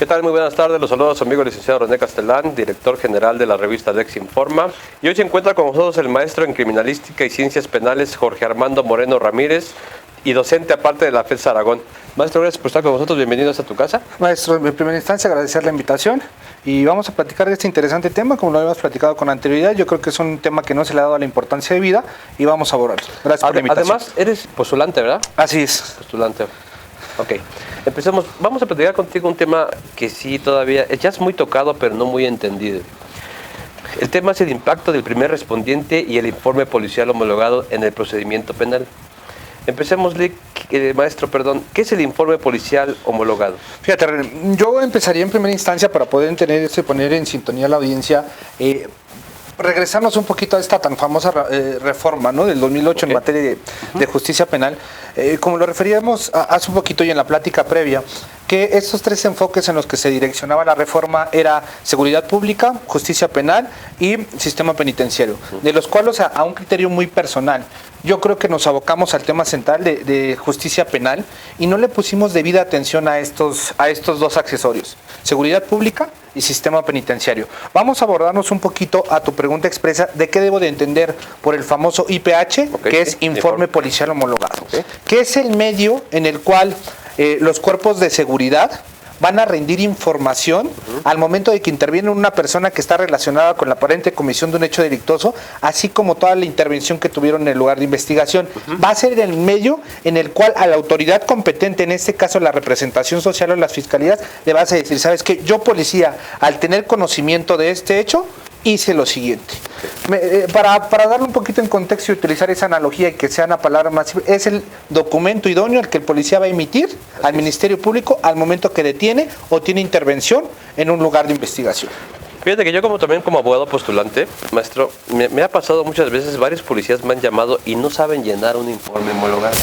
¿Qué tal? Muy buenas tardes. Los saludos a su amigo licenciado René Castelán, director general de la revista Lex Informa. Y hoy se encuentra con nosotros el maestro en Criminalística y Ciencias Penales, Jorge Armando Moreno Ramírez, y docente aparte de la FES Aragón. Maestro, gracias por estar con nosotros. Bienvenidos a tu casa. Maestro, en primera instancia agradecer la invitación y vamos a platicar de este interesante tema, como lo habíamos platicado con anterioridad. Yo creo que es un tema que no se le ha dado la importancia de vida y vamos a abordarlo. Gracias por la invitación. Además, eres postulante, ¿verdad? Así es. Postulante. Ok, empecemos. Vamos a platicar contigo un tema que sí todavía ya es muy tocado, pero no muy entendido. El tema es el impacto del primer respondiente y el informe policial homologado en el procedimiento penal. Empecemos, maestro, ¿qué es el informe policial homologado? Fíjate, René, yo empezaría en primera instancia para poder poner en sintonía a la audiencia, regresarnos un poquito a esta tan famosa reforma, ¿no?, del 2008 en materia de justicia penal, como lo referíamos hace un poquito y en la plática previa, que estos tres enfoques en los que se direccionaba la reforma era seguridad pública, justicia penal y sistema penitenciario, de los cuales a un criterio muy personal. Yo creo que nos abocamos al tema central de justicia penal y no le pusimos debida atención a estos dos accesorios, seguridad pública y sistema penitenciario. Vamos a abordarnos un poquito a tu pregunta expresa de qué debo de entender por el famoso IPH, que es Informe Policial Homologado, que es el medio en el cual los cuerpos de seguridad van a rendir información al momento de que interviene una persona que está relacionada con la aparente comisión de un hecho delictuoso, así como toda la intervención que tuvieron en el lugar de investigación. Va a ser el medio en el cual a la autoridad competente, en este caso la representación social o las fiscalías, le vas a decir, ¿sabes qué? Yo, policía, al tener conocimiento de este hecho, hice lo siguiente. Para darle un poquito en contexto y utilizar esa analogía y que sea una palabra más, es el documento idóneo al que el policía va a emitir al Ministerio Público al momento que detiene o tiene intervención en un lugar de investigación. Fíjate que yo también como abogado postulante, maestro, me ha pasado muchas veces, varios policías me han llamado y no saben llenar un informe homologado.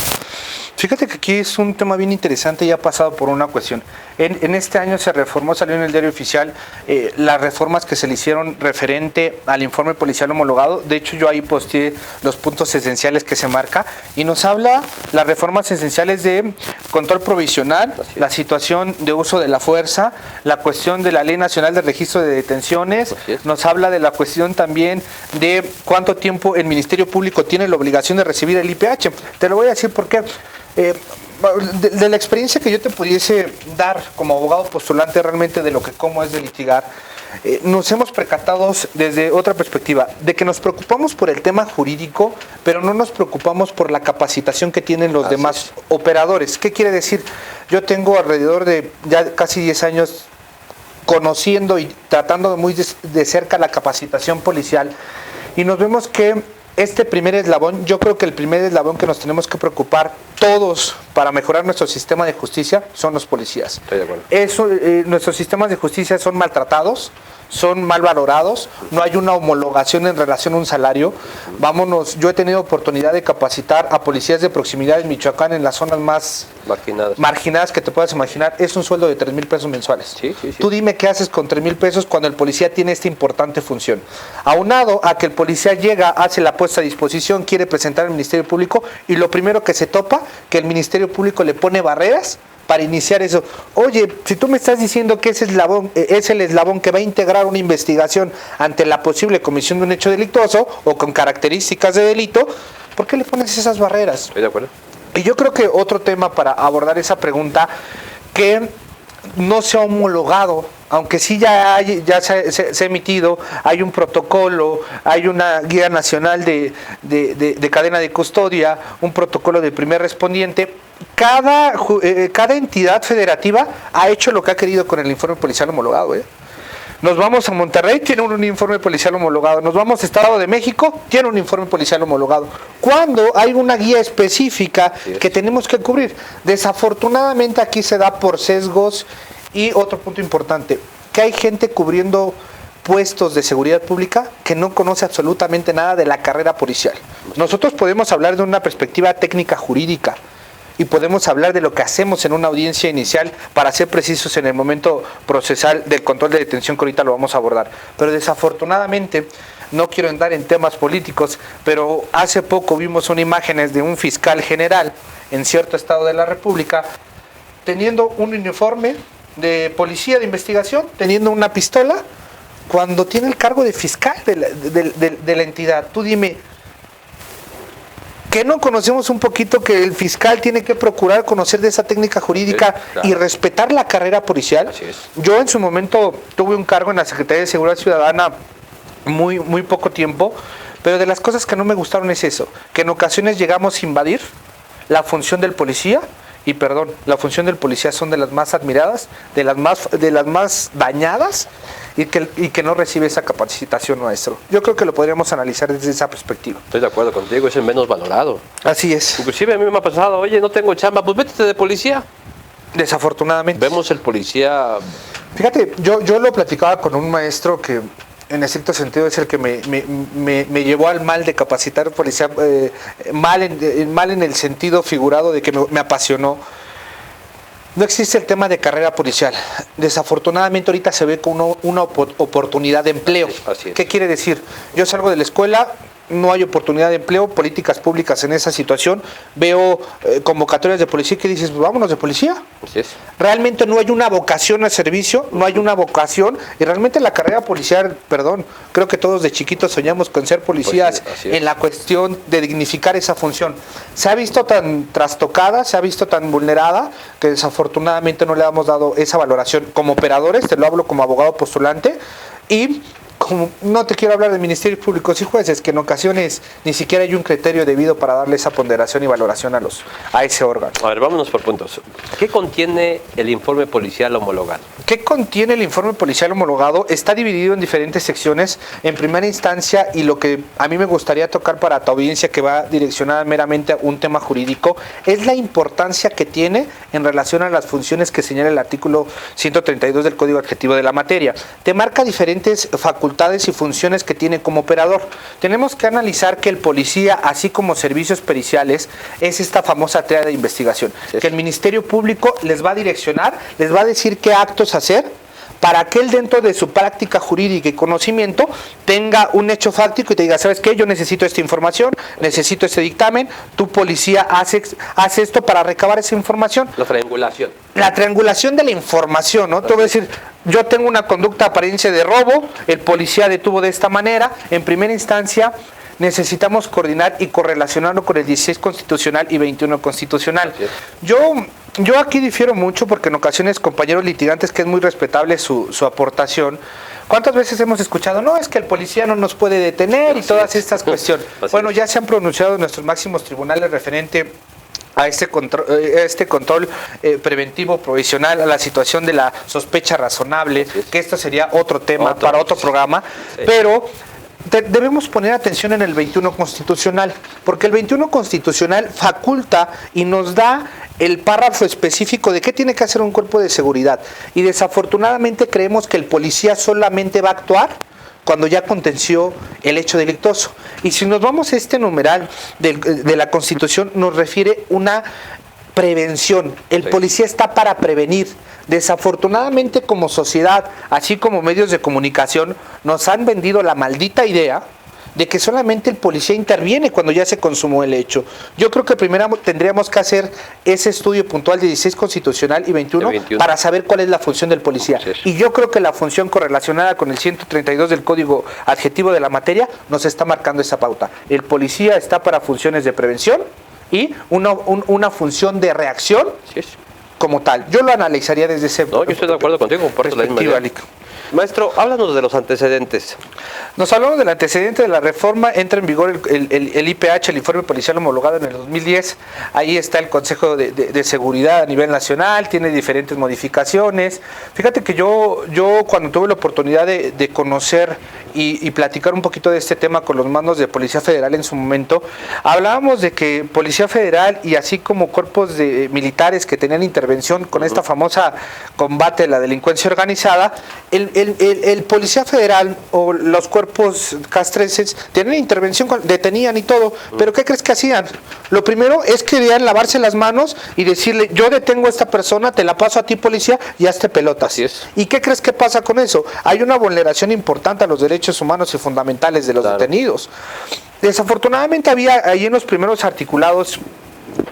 Fíjate que aquí es un tema bien interesante y ha pasado por una cuestión. En este año se reformó, salió en el diario oficial, las reformas que se le hicieron referente al informe policial homologado. De hecho, yo ahí posteé los puntos esenciales que se marca y nos habla las reformas esenciales de control provisional, la situación de uso de la fuerza, la cuestión de la Ley Nacional de Registro de Detenciones, nos habla de la cuestión también de cuánto tiempo el Ministerio Público tiene la obligación de recibir el IPH. Te lo voy a decir por qué. De la experiencia que yo te pudiese dar como abogado postulante realmente de lo que cómo es de litigar, nos hemos percatado desde otra perspectiva, de que nos preocupamos por el tema jurídico, pero no nos preocupamos por la capacitación que tienen los demás operadores. ¿Qué quiere decir? Yo tengo alrededor de ya casi 10 años conociendo y tratando muy de cerca la capacitación policial y nos vemos que este primer eslabón, yo creo que el primer eslabón que nos tenemos que preocupar todos para mejorar nuestro sistema de justicia son los policías. Estoy de acuerdo. Nuestros sistemas de justicia son maltratados, son mal valorados, no hay una homologación en relación a un salario. Yo he tenido oportunidad de capacitar a policías de proximidad en Michoacán, en las zonas más marginadas que te puedas imaginar. Es un sueldo de 3,000 pesos mensuales. Sí. Tú dime qué haces con 3,000 pesos cuando el policía tiene esta importante función. Aunado a que el policía llega, hace la puesta a disposición, quiere presentar al Ministerio Público y lo primero que se topa, que el Ministerio Público le pone barreras para iniciar eso. Oye, si tú me estás diciendo que ese eslabón es el eslabón que va a integrar una investigación ante la posible comisión de un hecho delictuoso o con características de delito, ¿por qué le pones esas barreras? Estoy de acuerdo. Y yo creo que otro tema para abordar esa pregunta, que no se ha homologado, aunque sí ya se ha emitido, hay un protocolo, hay una guía nacional de cadena de custodia, un protocolo de primer respondiente. Cada entidad federativa ha hecho lo que ha querido con el informe policial homologado. Nos vamos a Monterrey, tiene un informe policial homologado. Nos vamos a Estado de México, tiene un informe policial homologado. Cuando hay una guía específica que tenemos que cubrir. Desafortunadamente aquí se da por sesgos. Y otro punto importante, que hay gente cubriendo puestos de seguridad pública que no conoce absolutamente nada de la carrera policial. Nosotros podemos hablar de una perspectiva técnica jurídica y podemos hablar de lo que hacemos en una audiencia inicial para ser precisos en el momento procesal del control de detención, que ahorita lo vamos a abordar. Pero desafortunadamente, no quiero entrar en temas políticos, pero hace poco vimos unas imágenes de un fiscal general en cierto estado de la República teniendo un uniforme de policía de investigación teniendo una pistola cuando tiene el cargo de fiscal de la entidad. Tú dime, ¿qué no conocemos un poquito que el fiscal tiene que procurar conocer de esa técnica jurídica y respetar la carrera policial? Así es. Yo en su momento tuve un cargo en la Secretaría de Seguridad Ciudadana muy poco tiempo, pero de las cosas que no me gustaron es eso, que en ocasiones llegamos a invadir la función del policía, y perdón, la función del policía son de las más admiradas, de las más dañadas, y que no recibe esa capacitación, maestro. Yo creo que lo podríamos analizar desde esa perspectiva. Estoy de acuerdo contigo, es el menos valorado. Así es. Inclusive a mí me ha pasado, oye, no tengo chamba, pues métete de policía. Desafortunadamente. Vemos el policía... Fíjate, yo lo platicaba con un maestro que en estricto sentido es el que me llevó al mal de capacitar policía, mal en el sentido figurado de que me apasionó. No existe el tema de carrera policial. Desafortunadamente ahorita se ve como una oportunidad de empleo. Así es. ¿Qué quiere decir? Yo salgo de la escuela, no hay oportunidad de empleo, políticas públicas en esa situación, veo convocatorias de policía que dices, pues vámonos de policía. Así es. Realmente no hay una vocación al servicio, no hay una vocación, y realmente la carrera policial, perdón, creo que todos de chiquitos soñamos con ser policías, Así es. en la cuestión de dignificar esa función. Se ha visto tan trastocada, se ha visto tan vulnerada, que desafortunadamente no le hemos dado esa valoración como operadores, te lo hablo como abogado postulante, y como no te quiero hablar de ministerios públicos y jueces, que en ocasiones ni siquiera hay un criterio debido para darle esa ponderación y valoración a ese órgano. A ver, vámonos por puntos. ¿Qué contiene el informe policial homologado? ¿Qué contiene el informe policial homologado? Está dividido en diferentes secciones. En primera instancia, y lo que a mí me gustaría tocar para tu audiencia, que va direccionada meramente a un tema jurídico, es la importancia que tiene en relación a las funciones que señala el artículo 132 del Código Adjetivo de la materia. Te marca diferentes facultades y funciones que tiene como operador. Tenemos que analizar que el policía, así como servicios periciales, es esta famosa tarea de investigación, que el Ministerio Público les va a direccionar, les va a decir qué actos hacer para que él, dentro de su práctica jurídica y conocimiento, tenga un hecho fáctico y te diga, ¿sabes qué? Yo necesito esta información, necesito este dictamen, tu policía hace esto para recabar esa información. La triangulación. La triangulación de la información, ¿no? Te voy a decir, yo tengo una conducta apariencia de robo, el policía detuvo de esta manera, en primera instancia necesitamos coordinar y correlacionarlo con el 16 constitucional y 21 constitucional. Yo aquí difiero mucho porque en ocasiones compañeros litigantes, que es muy respetable su aportación, ¿cuántas veces hemos escuchado? No, es que el policía no nos puede detener y todas estas cuestiones. Bueno, ya se han pronunciado nuestros máximos tribunales referente a este control preventivo provisional, a la situación de la sospecha razonable, que esto sería otro tema para otro programa, pero debemos poner atención en el 21 constitucional, porque el 21 constitucional faculta y nos da el párrafo específico de qué tiene que hacer un cuerpo de seguridad, y desafortunadamente creemos que el policía solamente va a actuar cuando ya aconteció el hecho delictuoso. Y si nos vamos a este numeral de la Constitución, nos refiere una prevención. El policía está para prevenir. Desafortunadamente, como sociedad, así como medios de comunicación, nos han vendido la maldita idea de que solamente el policía interviene cuando ya se consumó el hecho. Yo creo que primero tendríamos que hacer ese estudio puntual de 16 constitucional y 21 para saber cuál es la función del policía. Y yo creo que la función correlacionada con el 132 del Código Adjetivo de la materia nos está marcando esa pauta. El policía está para funciones de prevención y una función de reacción como tal. Yo lo analizaría desde ese punto. No, yo estoy de acuerdo contigo, comparto la misma idea. Maestro, háblanos de los antecedentes. Nos hablamos del antecedente de la reforma. Entra en vigor el IPH, el Informe Policial Homologado, en el 2010. Ahí está el Consejo de Seguridad a nivel nacional, tiene diferentes modificaciones. Fíjate que yo cuando tuve la oportunidad de conocer y platicar un poquito de este tema con los mandos de Policía Federal en su momento, hablábamos de que Policía Federal y así como cuerpos de militares que tenían intervención con esta famosa combate a la delincuencia organizada, el Policía Federal o los cuerpos castrenses tenían intervención, detenían y todo, pero ¿qué crees que hacían? Lo primero es que querían lavarse las manos y decirle, yo detengo a esta persona, te la paso a ti, policía, y hazte pelotas. Así es. ¿Y qué crees que pasa con eso? Hay una vulneración importante a los derechos humanos y fundamentales de los detenidos. Desafortunadamente había ahí en los primeros articulados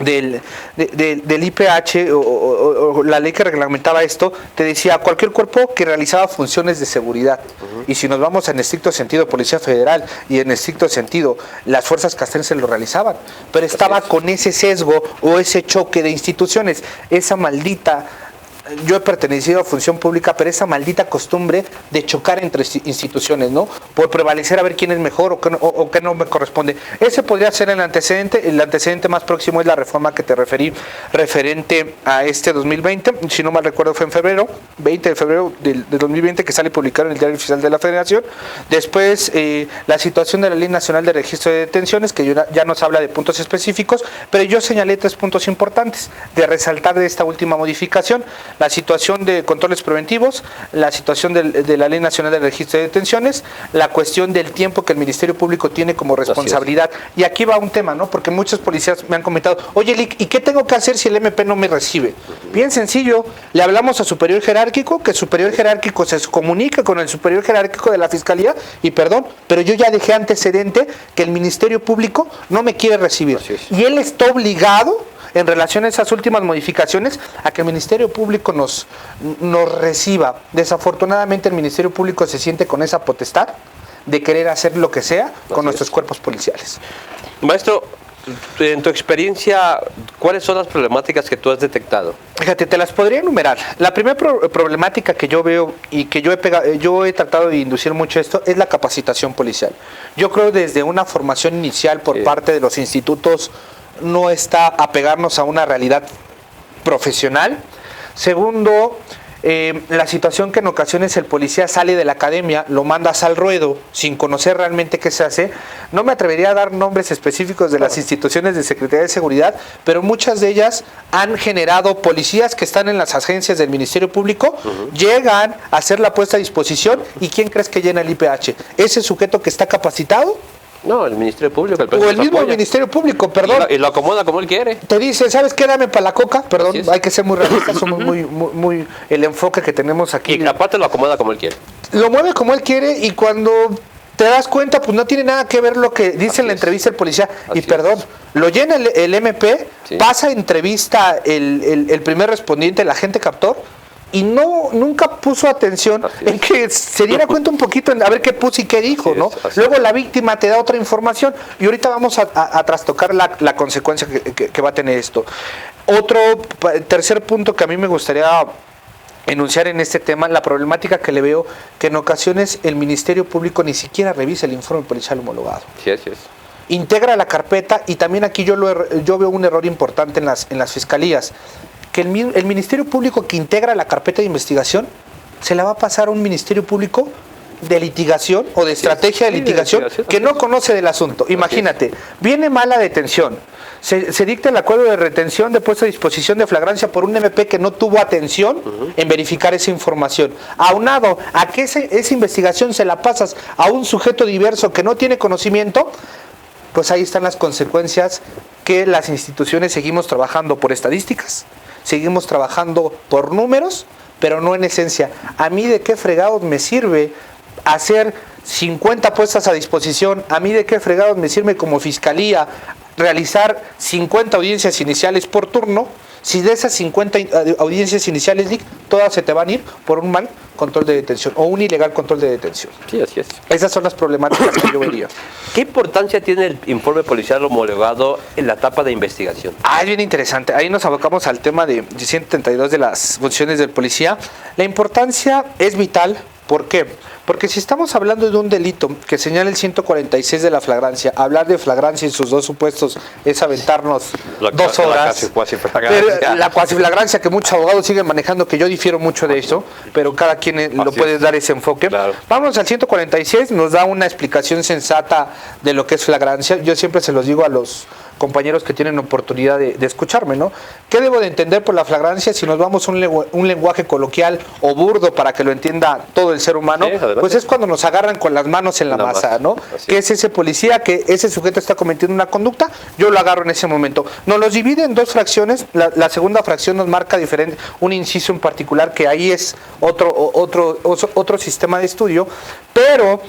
del IPH o la ley que reglamentaba esto, te decía cualquier cuerpo que realizaba funciones de seguridad. Y si nos vamos en estricto sentido, Policía Federal, y en estricto sentido, las fuerzas castrenses lo realizaban. Pero estaba con ese sesgo o ese choque de instituciones, esa maldita... Yo he pertenecido a función pública, pero esa maldita costumbre de chocar entre instituciones, ¿no? Por prevalecer a ver quién es mejor o qué no me corresponde. Ese podría ser el antecedente. El antecedente más próximo es la reforma que te referí, referente a este 2020. Si no mal recuerdo, fue en febrero, 20 de febrero de 2020, que sale publicado en el Diario Oficial de la Federación. Después, la situación de la Ley Nacional de Registro de Detenciones, que ya nos habla de puntos específicos, pero yo señalé 3 puntos importantes de resaltar de esta última modificación: la situación de controles preventivos, la situación de la Ley Nacional de Registro de Detenciones, la cuestión del tiempo que el Ministerio Público tiene como responsabilidad. Y aquí va un tema, ¿no? Porque muchos policías me han comentado, oye, Lic, ¿y qué tengo que hacer si el MP no me recibe? Bien sencillo, le hablamos a superior jerárquico, que el superior jerárquico se comunica con el superior jerárquico de la Fiscalía, y perdón, pero yo ya dejé antecedente que el Ministerio Público no me quiere recibir. Y él está obligado, en relación a esas últimas modificaciones, a que el Ministerio Público nos reciba. Desafortunadamente el Ministerio Público se siente con esa potestad de querer hacer lo que sea con nuestros cuerpos policiales. Maestro, en tu experiencia, ¿cuáles son las problemáticas que tú has detectado? Fíjate, te las podría enumerar. La primera problemática que yo veo y que yo he tratado de inducir mucho esto es la capacitación policial. Yo creo desde una formación inicial por parte de los institutos no está apegarnos a una realidad profesional. Segundo, la situación que en ocasiones el policía sale de la academia, lo mandas al ruedo sin conocer realmente qué se hace. No me atrevería a dar nombres específicos de las instituciones de Secretaría de Seguridad, pero muchas de ellas han generado policías que están en las agencias del Ministerio Público, llegan a hacer la puesta a disposición, y ¿quién crees que llena el IPH? ¿Ese sujeto que está capacitado? No, el Ministerio Público. O el mismo Ministerio Público, perdón. Y lo acomoda como él quiere. Te dice, ¿sabes qué? Dame para la coca. Perdón, hay que ser muy realistas, somos muy el enfoque que tenemos aquí. Y aparte lo acomoda como él quiere. Lo mueve como él quiere, y cuando te das cuenta, pues no tiene nada que ver lo que dice en la entrevista el policía. Y perdón, lo llena el MP, pasa entrevista el primer respondiente, el agente captor, y nunca puso atención en que se diera cuenta un poquito en a ver qué puso y qué dijo, ¿no? Luego la víctima te da otra información, y ahorita vamos a trastocar la consecuencia que va a tener esto. Tercer punto que a mí me gustaría enunciar en este tema, la problemática que le veo, que en ocasiones el Ministerio Público ni siquiera revisa el informe policial homologado. Sí, así es. Integra la carpeta, y también aquí yo veo un error importante en las fiscalías, que el Ministerio Público que integra la carpeta de investigación se la va a pasar a un Ministerio Público de litigación o de estrategia de litigación que no conoce del asunto. Imagínate, viene mala detención, se dicta el acuerdo de retención de puesta a disposición de flagrancia por un MP que no tuvo atención en verificar esa información. Aunado a que esa investigación se la pasas a un sujeto diverso que no tiene conocimiento, pues ahí están las consecuencias, que las instituciones seguimos trabajando por estadísticas, seguimos trabajando por números, pero no en esencia. ¿A mí de qué fregados me sirve hacer 50 puestas a disposición? ¿A mí de qué fregados me sirve como fiscalía realizar 50 audiencias iniciales por turno, si de esas 50 audiencias iniciales, todas se te van a ir por un mal control de detención o un ilegal control de detención? Sí, así es. Esas son las problemáticas que yo vería. ¿Qué importancia tiene el informe policial homologado en la etapa de investigación? Es bien interesante. Ahí nos abocamos al tema de 132 de las funciones del policía. La importancia es vital. ¿Por qué? Porque si estamos hablando de un delito que señala el 146 de la flagrancia, hablar de flagrancia en sus dos supuestos es aventarnos 2 horas. La cuasiflagrancia, que muchos abogados siguen manejando, que yo difiero mucho de eso, pero cada quien lo puede dar ese enfoque. Claro. Vamos al 146, nos da una explicación sensata de lo que es flagrancia. Yo siempre se los digo a los compañeros que tienen oportunidad de escucharme, ¿no? ¿Qué debo de entender por la flagrancia? Si nos vamos a un lenguaje coloquial o burdo para que lo entienda todo el ser humano, pues es cuando nos agarran con las manos en la masa, ¿no? Que es ese policía, que ese sujeto está cometiendo una conducta, yo lo agarro en ese momento. Nos los divide en 2 fracciones, la segunda fracción nos marca diferente, un inciso en particular, que ahí es otro sistema de estudio, pero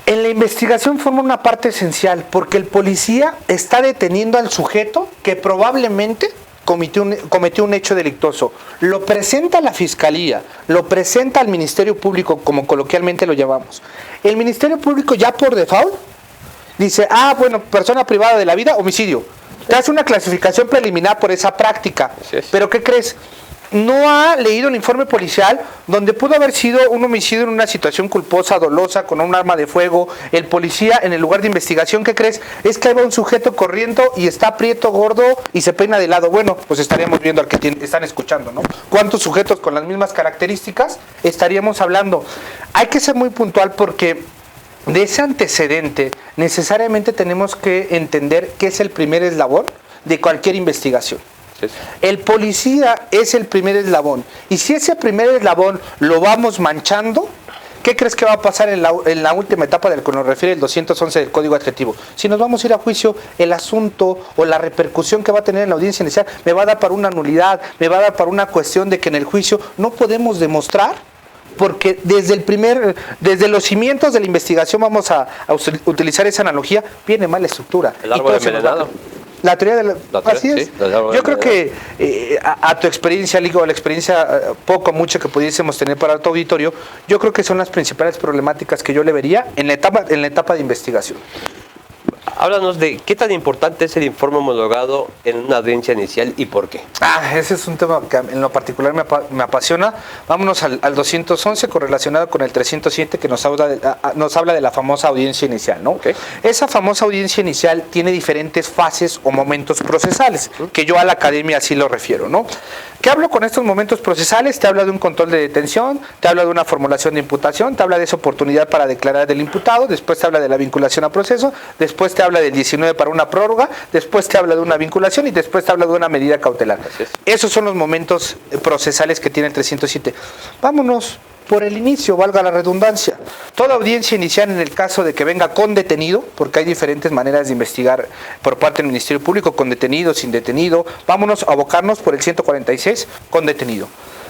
En la investigación forma una parte esencial, porque el policía está deteniendo al sujeto que probablemente cometió un hecho delictuoso. Lo presenta a la fiscalía, lo presenta al Ministerio Público, como coloquialmente lo llamamos. El Ministerio Público ya por default dice, bueno, persona privada de la vida, homicidio. Te hace una clasificación preliminar por esa práctica. Pero ¿qué crees? No ha leído el informe policial donde pudo haber sido un homicidio en una situación culposa, dolosa, con un arma de fuego. El policía en el lugar de investigación, ¿qué crees? Es que hay un sujeto corriendo y está prieto, gordo y se peina de lado. Bueno, pues estaríamos viendo al que están escuchando, ¿no? ¿Cuántos sujetos con las mismas características estaríamos hablando? Hay que ser muy puntual porque de ese antecedente necesariamente tenemos que entender que es el primer eslabón de cualquier investigación. El policía es el primer eslabón, y si ese primer eslabón lo vamos manchando, ¿qué crees que va a pasar en la última etapa del que nos refiere el 211 del Código Adjetivo? Si nos vamos a ir a juicio, el asunto o la repercusión que va a tener en la audiencia inicial me va a dar para una nulidad, me va a dar para una cuestión de que en el juicio no podemos demostrar, porque desde los cimientos de la investigación, vamos a utilizar esa analogía, viene mal la estructura. El árbol envenenado. La teoría de la así es. Sí, yo creo que a tu experiencia, Ligo, a la experiencia poco o mucho que pudiésemos tener para tu auditorio, yo creo que son las principales problemáticas que yo le vería en la etapa de investigación. Háblanos de qué tan importante es el informe homologado en una audiencia inicial y por qué. Ese es un tema que en lo particular me apasiona. Vámonos al 211 correlacionado con el 307 que nos habla de la famosa audiencia inicial, ¿no? Okay. Esa famosa audiencia inicial tiene diferentes fases o momentos procesales, que yo a la academia así lo refiero, ¿no? ¿Qué hablo con estos momentos procesales? Te habla de un control de detención, te habla de una formulación de imputación, te habla de esa oportunidad para declarar del imputado, después te habla de la vinculación a proceso, después te habla del 19 para una prórroga, después te habla de una vinculación y después te habla de una medida cautelar. Esos son los momentos procesales que tiene el 307. Vámonos por el inicio, valga la redundancia. Toda audiencia inicial, en el caso de que venga con detenido, porque hay diferentes maneras de investigar por parte del Ministerio Público, con detenido, sin detenido, vámonos a abocarnos por el 146, con detenido.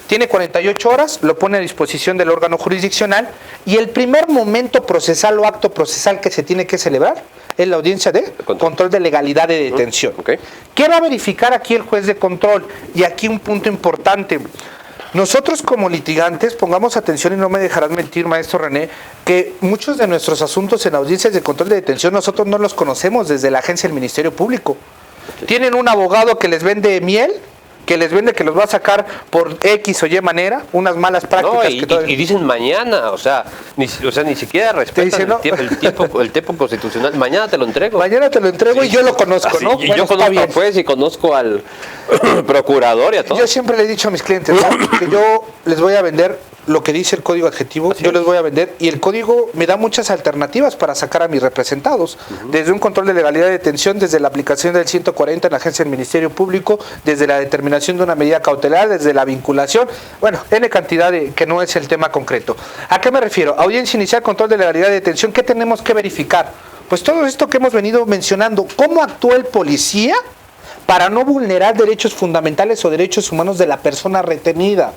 Tiene 48 horas, lo pone a disposición del órgano jurisdiccional, y el primer momento procesal o acto procesal que se tiene que celebrar es la audiencia de control de legalidad de detención. Okay. ¿Qué va a verificar aquí el juez de control? Y aquí un punto importante. Nosotros como litigantes, pongamos atención y no me dejarás mentir, maestro René, que muchos de nuestros asuntos en audiencias de control de detención nosotros no los conocemos desde la agencia del Ministerio Público. Tienen un abogado que les vende miel, que los va a sacar por X o Y manera, unas malas prácticas. No, y dicen mañana, o sea, ni siquiera respetan el tiempo constitucional. Mañana te lo entrego. Mañana te lo entrego y yo lo conozco, ¿no? Y yo conozco al juez y conozco al procurador y a todos. Yo siempre le he dicho a mis clientes, ¿no?, que yo les voy a vender lo que dice el código adjetivo, yo les voy a vender, y el código me da muchas alternativas para sacar a mis representados, desde un control de legalidad de detención, desde la aplicación del 140 en la agencia del Ministerio Público, desde la determinación de una medida cautelar, desde la vinculación, bueno, N cantidad que no es el tema concreto. ¿A qué me refiero? Audiencia inicial, control de legalidad de detención, ¿qué tenemos que verificar? Pues todo esto que hemos venido mencionando, ¿cómo actúa el policía para no vulnerar derechos fundamentales o derechos humanos de la persona retenida?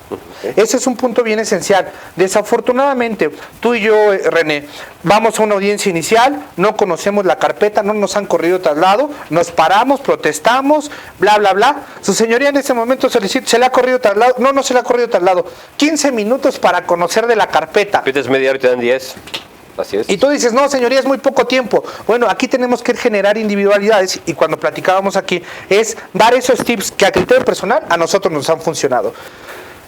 Ese es un punto bien esencial. Desafortunadamente, tú y yo, René, vamos a una audiencia inicial, no conocemos la carpeta, no nos han corrido traslado, nos paramos, protestamos, bla, bla, bla. Su señoría en ese momento solicita, ¿se le ha corrido traslado? No se le ha corrido traslado. 15 minutos para conocer de la carpeta. Pides media hora y te dan 10. Así es. Y tú dices, no, señoría, es muy poco tiempo. Bueno, aquí tenemos que generar individualidades, y cuando platicábamos aquí es dar esos tips que a criterio personal a nosotros nos han funcionado.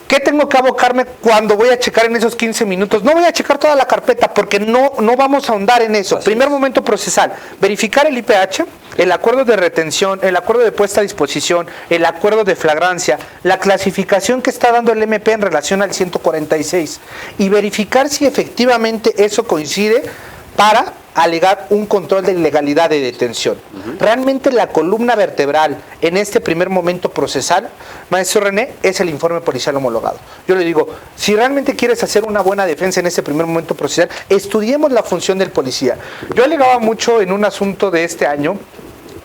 ¿Qué tengo que abocarme cuando voy a checar en esos 15 minutos? No voy a checar toda la carpeta porque no vamos a ahondar en eso. Primer momento procesal, verificar el IPH, el acuerdo de retención, el acuerdo de puesta a disposición, el acuerdo de flagrancia, la clasificación que está dando el MP en relación al 146, y verificar si efectivamente eso coincide para alegar un control de ilegalidad de detención. Realmente la columna vertebral en este primer momento procesal, maestro René, es el informe policial homologado. Yo le digo, si realmente quieres hacer una buena defensa en este primer momento procesal, estudiemos la función del policía. Yo alegaba mucho en un asunto de este año,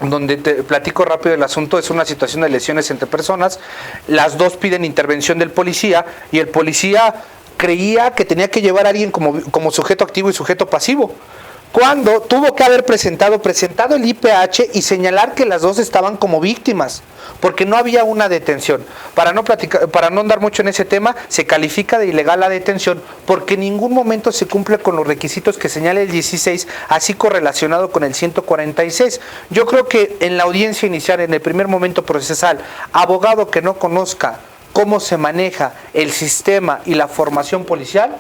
donde te platico rápido el asunto, es una situación de lesiones entre personas, las dos piden intervención del policía, y el policía creía que tenía que llevar a alguien como sujeto activo y sujeto pasivo. cuando tuvo que haber presentado el IPH y señalar que las dos estaban como víctimas, porque no había una detención. Para no andar mucho en ese tema, se califica de ilegal la detención porque en ningún momento se cumple con los requisitos que señala el 16, así correlacionado con el 146. Yo creo que en la audiencia inicial, en el primer momento procesal, abogado que no conozca cómo se maneja el sistema y la formación policial,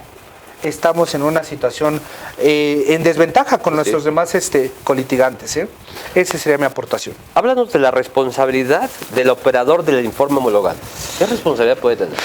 estamos en una situación en desventaja con nuestros demás colitigantes. Esa sería mi aportación. Háblanos de la responsabilidad del operador del informe homologado. ¿Qué responsabilidad puede tener?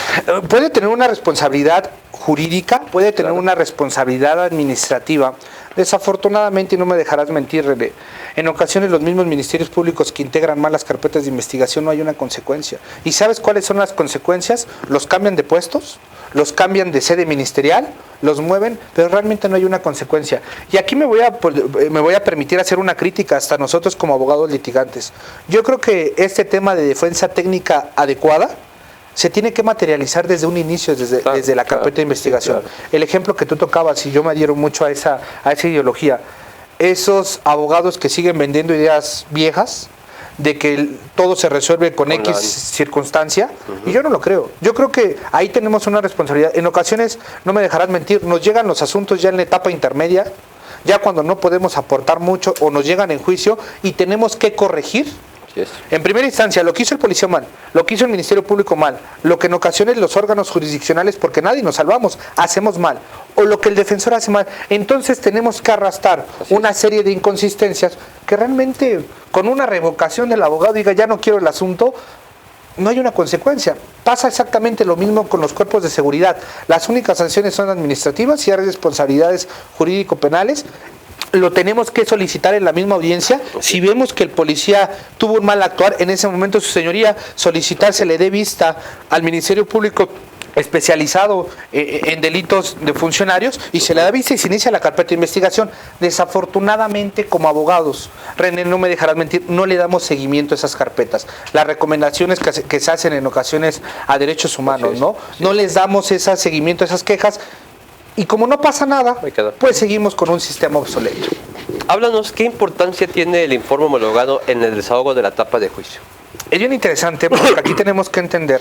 Puede tener una responsabilidad jurídica, puede tener una responsabilidad administrativa. Desafortunadamente, y no me dejarás mentir, René, en ocasiones los mismos ministerios públicos que integran mal las carpetas de investigación no hay una consecuencia. ¿Y sabes cuáles son las consecuencias? Los cambian de puestos, los cambian de sede ministerial, los mueven, pero realmente no hay una consecuencia. Y aquí me voy a permitir hacer una crítica hasta nosotros como abogados litigantes. Yo creo que este tema de defensa técnica adecuada se tiene que materializar desde un inicio, desde la carpeta de investigación. Sí, el ejemplo que tú tocabas, y yo me adhiero mucho a esa ideología, esos abogados que siguen vendiendo ideas viejas, de que todo se resuelve con X circunstancia, y yo no lo creo. Yo creo que ahí tenemos una responsabilidad. En ocasiones, no me dejarás mentir, nos llegan los asuntos ya en la etapa intermedia, ya cuando no podemos aportar mucho o nos llegan en juicio y tenemos que corregir. Yes. En primera instancia, lo que hizo el policía mal, lo que hizo el Ministerio Público mal, lo que en ocasiones los órganos jurisdiccionales, porque nadie nos salvamos, hacemos mal, o lo que el defensor hace mal, entonces tenemos que arrastrar una serie de inconsistencias que realmente con una revocación del abogado diga ya no quiero el asunto, no hay una consecuencia. Pasa exactamente lo mismo con los cuerpos de seguridad. Las únicas sanciones son administrativas y hay responsabilidades jurídico-penales. Lo tenemos que solicitar en la misma audiencia. Si vemos que el policía tuvo un mal actuar, en ese momento, su señoría, solicitar se le dé vista al Ministerio Público especializado en delitos de funcionarios y se le da vista y se inicia la carpeta de investigación. Desafortunadamente, como abogados, René, no me dejarás mentir, no le damos seguimiento a esas carpetas. Las recomendaciones que se hacen en ocasiones a derechos humanos, ¿no? No les damos ese seguimiento a esas quejas. Y como no pasa nada, pues seguimos con un sistema obsoleto. Háblanos, ¿qué importancia tiene el informe homologado en el desahogo de la etapa de juicio? Es bien interesante porque aquí tenemos que entender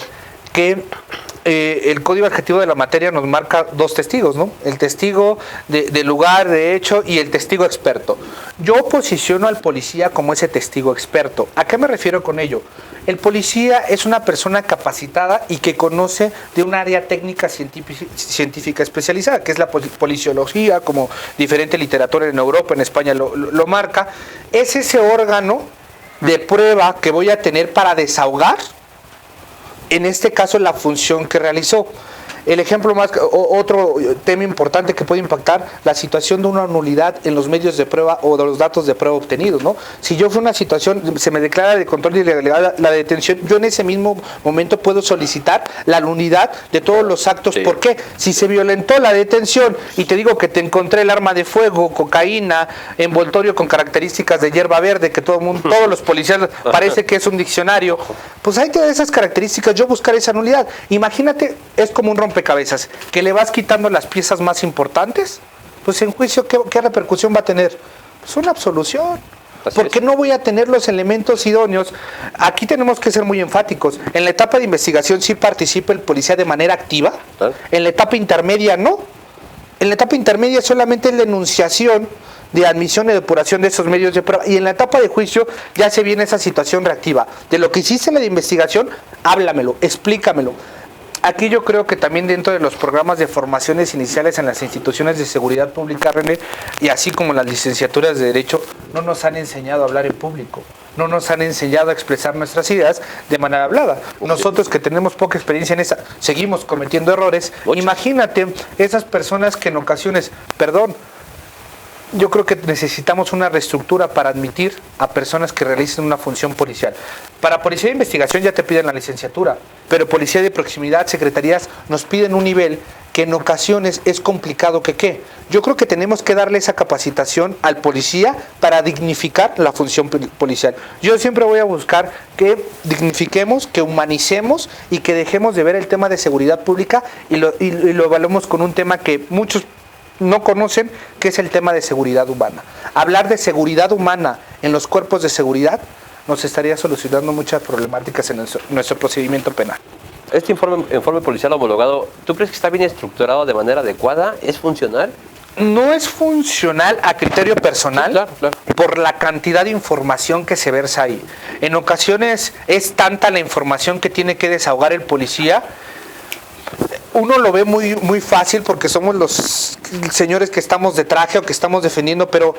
que el código adjetivo de la materia nos marca dos testigos, ¿no? El testigo de lugar, de hecho, y el testigo experto. Yo posiciono al policía como ese testigo experto. ¿A qué me refiero con ello? El policía es una persona capacitada y que conoce de un área técnica científica especializada, que es la policiología, como diferente literatura en Europa, en España lo marca. Es ese órgano de prueba que voy a tener para desahogar, en este caso, la función que realizó. El ejemplo otro tema importante que puede impactar, la situación de una nulidad en los medios de prueba o de los datos de prueba obtenidos, ¿no? Si yo fue una situación, se me declara de control de ilegalidad la detención, yo en ese mismo momento puedo solicitar la nulidad de todos los actos. Sí. ¿Por qué? Si se violentó la detención y te digo que te encontré el arma de fuego, cocaína, envoltorio con características de hierba verde, que todos los policías parece que es un diccionario, pues hay que esas características, yo buscar esa nulidad. Imagínate, es como un rompecabezas, que le vas quitando las piezas más importantes, pues en juicio, ¿qué repercusión va a tener? Pues una absolución. Porque no voy a tener los elementos idóneos. Aquí tenemos que ser muy enfáticos. En la etapa de investigación sí participa el policía de manera activa. En la etapa intermedia no. En la etapa intermedia solamente es la enunciación de admisión y depuración de esos medios de prueba. Y en la etapa de juicio ya se viene esa situación reactiva. De lo que hiciste en la investigación, háblamelo, explícamelo. Aquí yo creo que también dentro de los programas de formaciones iniciales en las instituciones de seguridad pública, René, y así como las licenciaturas de Derecho, no nos han enseñado a hablar en público, no nos han enseñado a expresar nuestras ideas de manera hablada. Nosotros que tenemos poca experiencia en esa, seguimos cometiendo errores. Imagínate esas personas que en ocasiones, yo creo que necesitamos una reestructura para admitir a personas que realicen una función policial. Para policía de investigación ya te piden la licenciatura, pero policía de proximidad, secretarías, nos piden un nivel que en ocasiones es complicado que Yo creo que tenemos que darle esa capacitación al policía para dignificar la función policial. Yo siempre voy a buscar que dignifiquemos, que humanicemos y que dejemos de ver el tema de seguridad pública y lo evaluemos con un tema que muchos no conocen, que es el tema de seguridad humana. Hablar de seguridad humana en los cuerpos de seguridad nos estaría solucionando muchas problemáticas en nuestro procedimiento penal. Este informe policial homologado, ¿tú crees que está bien estructurado de manera adecuada? ¿Es funcional? No es funcional a criterio personal, Sí, claro. por la cantidad de información que se versa ahí. En ocasiones es tanta la información que tiene que desahogar el policía. Uno lo ve muy, muy fácil porque somos los señores que estamos de traje o que estamos defendiendo, pero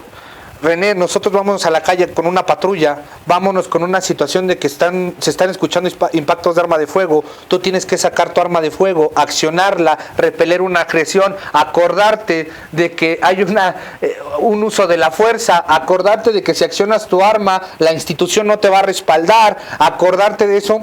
René, nosotros vamos a la calle con una patrulla, vámonos con una situación de que se están escuchando impactos de arma de fuego, tú tienes que sacar tu arma de fuego, accionarla, repeler una agresión, acordarte de que hay un uso de la fuerza, acordarte de que si accionas tu arma, la institución no te va a respaldar, acordarte de eso.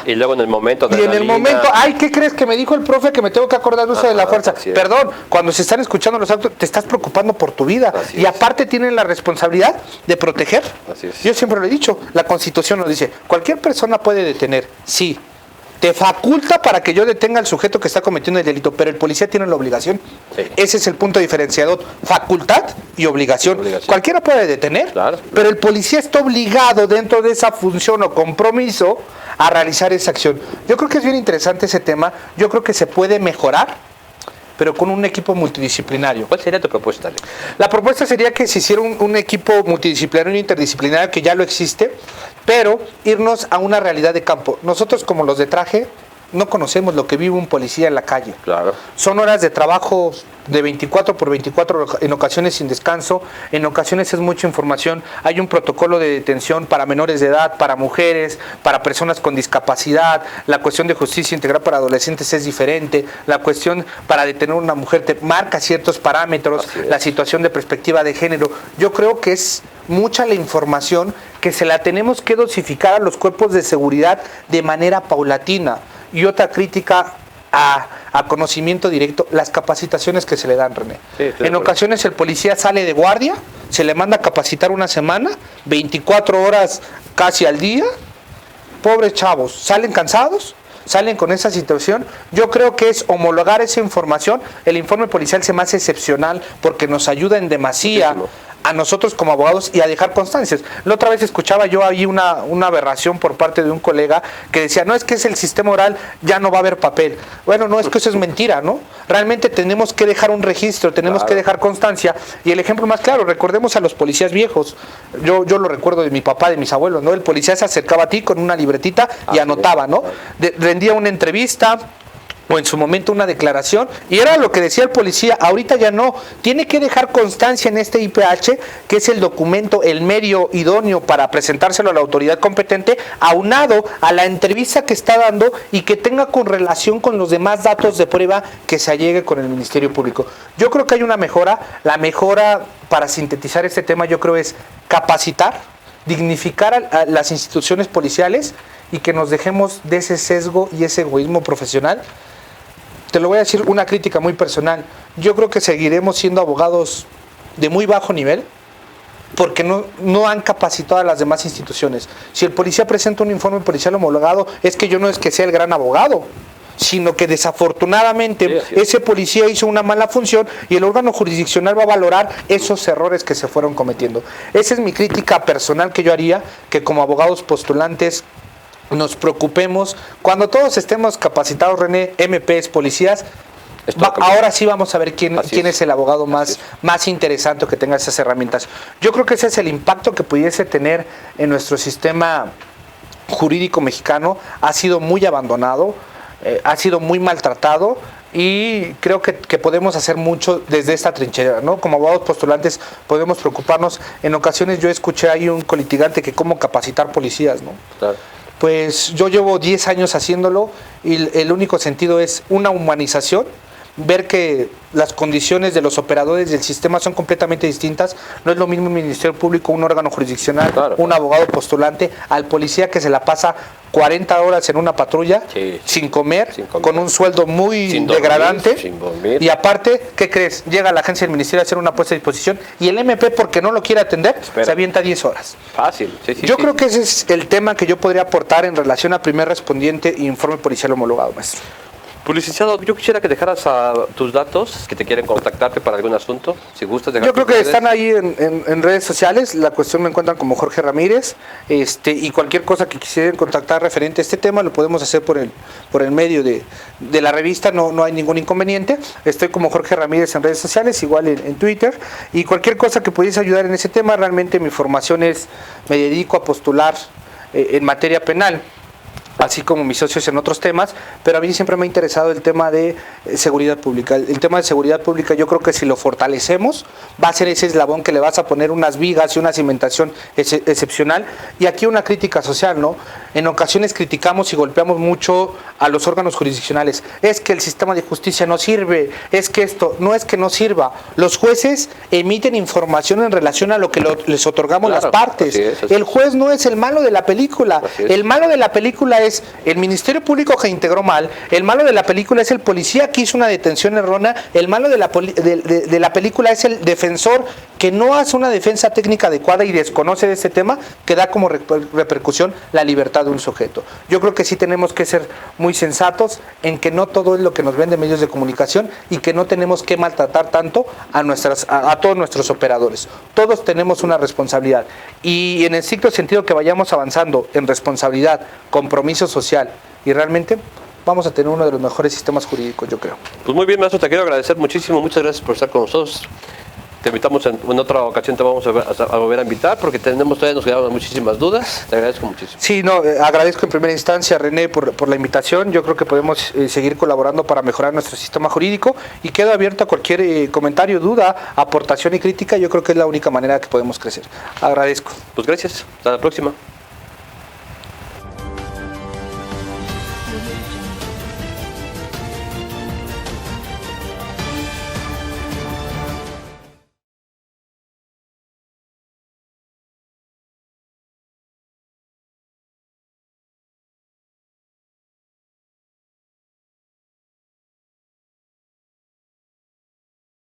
Y luego en el momento de Y en el momento, ay, ¿qué crees que me dijo el profe que me tengo que acordar de uso de la fuerza? Perdón, cuando se están escuchando los actos, te estás preocupando por tu vida. Así y es. aparte tienen la responsabilidad de proteger. Así es. Yo siempre lo he dicho, la Constitución nos dice, cualquier persona puede detener, sí. Te faculta para que yo detenga al sujeto que está cometiendo el delito, pero el policía tiene la obligación. Sí. Ese es el punto diferenciador, facultad y obligación. Cualquiera puede detener, Claro. pero el policía está obligado dentro de esa función o compromiso a realizar esa acción. Yo creo que es bien interesante ese tema, yo creo que se puede mejorar, pero con un equipo multidisciplinario. ¿Cuál sería tu propuesta, Ale? La propuesta sería que se hiciera un equipo multidisciplinario e interdisciplinario, que ya lo existe, pero irnos a una realidad de campo. Nosotros, como los de traje, no conocemos lo que vive un policía en la calle. Claro. Son horas de trabajo de 24 por 24, en ocasiones sin descanso, en ocasiones es mucha información. Hay un protocolo de detención para menores de edad, para mujeres, para personas con discapacidad. La cuestión de justicia integral para adolescentes es diferente. La cuestión para detener a una mujer te marca ciertos parámetros. La situación de perspectiva de género. Yo creo que es mucha la información que se la tenemos que dosificar a los cuerpos de seguridad de manera paulatina. Y otra crítica a conocimiento directo, las capacitaciones que se le dan, René. Sí, en ocasiones el policía sale de guardia, se le manda a capacitar una semana, 24 horas casi al día. Pobres chavos, salen cansados, salen con esa situación. Yo creo que es homologar esa información. El informe policial se me hace excepcional porque nos ayuda en demasía Muchísimo. a nosotros como abogados y a dejar constancias. La otra vez escuchaba yo ahí una aberración por parte de un colega que decía, no, es que es el sistema oral, ya no va a haber papel. Bueno, no, es que eso es mentira, ¿no? Realmente tenemos que dejar un registro, tenemos que dejar constancia. Y el ejemplo más claro, recordemos a los policías viejos. Yo lo recuerdo de mi papá, de mis abuelos, ¿no? El policía se acercaba a ti con una libretita y anotaba, ¿no? Rendía una entrevista o en su momento una declaración, y era lo que decía el policía. Ahorita ya no, tiene que dejar constancia en este IPH, que es el documento, el medio idóneo para presentárselo a la autoridad competente, aunado a la entrevista que está dando y que tenga con relación con los demás datos de prueba que se allegue con el Ministerio Público. Yo creo que hay una mejora. La mejora, para sintetizar este tema, yo creo es capacitar, dignificar a las instituciones policiales y que nos dejemos de ese sesgo y ese egoísmo profesional. Te lo voy a decir, una crítica muy personal. Yo creo que seguiremos siendo abogados de muy bajo nivel porque no han capacitado a las demás instituciones. Si el policía presenta un informe policial homologado, es que yo no es que sea el gran abogado, sino que desafortunadamente ese policía hizo una mala función y el órgano jurisdiccional va a valorar esos errores que se fueron cometiendo. Esa es mi crítica personal que yo haría, que como abogados postulantes nos preocupemos. Cuando todos estemos capacitados, René, MPs, policías, ahora sí vamos a ver quién es el abogado más interesante, que tenga esas herramientas. Yo creo que ese es el impacto que pudiese tener en nuestro sistema jurídico mexicano. Ha sido muy abandonado, ha sido muy maltratado, y creo que podemos hacer mucho desde esta trinchera, ¿no? Como abogados postulantes podemos preocuparnos. En ocasiones yo escuché ahí un colitigante que cómo capacitar policías, ¿no? Claro. Pues yo llevo 10 años haciéndolo y el único sentido es una humanización, ver que las condiciones de los operadores del sistema son completamente distintas. No es lo mismo un Ministerio Público, un órgano jurisdiccional, un abogado postulante, al policía que se la pasa 40 horas en una patrulla, sin comer, con un sueldo muy degradante. Sin dormir. Y aparte, ¿qué crees? Llega a la agencia del ministerio a hacer una puesta a disposición y el MP, porque no lo quiere atender, se avienta 10 horas. Fácil. Yo creo que ese es el tema que yo podría aportar en relación al primer respondiente e informe policial homologado, maestro. Pues licenciado, yo quisiera que dejaras tus datos, que te quieren contactarte para algún asunto, si gustas dejar. Yo creo que están ahí en redes sociales. La cuestión me encuentran como Jorge Ramírez, y cualquier cosa que quisieran contactar referente a este tema lo podemos hacer por el medio de la revista. No hay ningún inconveniente. Estoy como Jorge Ramírez en redes sociales, igual en Twitter, y cualquier cosa que pudiese ayudar en ese tema. Realmente mi formación me dedico a postular en materia penal, así como mis socios en otros temas, pero a mí siempre me ha interesado el tema de seguridad pública. El tema de seguridad pública, yo creo que si lo fortalecemos, va a ser ese eslabón que le vas a poner unas vigas y una cimentación excepcional. Y aquí una crítica social, ¿no? En ocasiones criticamos y golpeamos mucho a los órganos jurisdiccionales. Es que el sistema de justicia no sirve, es que esto, no es que no sirva. Los jueces emiten información en relación a lo que les otorgamos, claro, las partes. El juez no es el malo de la película. El malo de la película es el Ministerio Público que integró mal, el malo de la película es el policía que hizo una detención errónea, el malo de la película es el defensor que no hace una defensa técnica adecuada y desconoce de este tema, que da como repercusión la libertad de un sujeto. Yo creo que sí tenemos que ser muy sensatos en que no todo es lo que nos venden medios de comunicación y que no tenemos que maltratar tanto a todos nuestros operadores. Todos tenemos una responsabilidad y en el ciclo sentido que vayamos avanzando en responsabilidad, compromiso social, y realmente vamos a tener uno de los mejores sistemas jurídicos, yo creo. Pues muy bien, maestro, te quiero agradecer muchísimo, muchas gracias por estar con nosotros. Te invitamos en otra ocasión, te vamos a volver a invitar porque todavía nos quedaban muchísimas dudas. Te agradezco muchísimo. Sí, agradezco en primera instancia a René por la invitación. Yo creo que podemos seguir colaborando para mejorar nuestro sistema jurídico y quedo abierto a cualquier comentario, duda, aportación y crítica. Yo creo que es la única manera que podemos crecer. Agradezco. Pues gracias, hasta la próxima.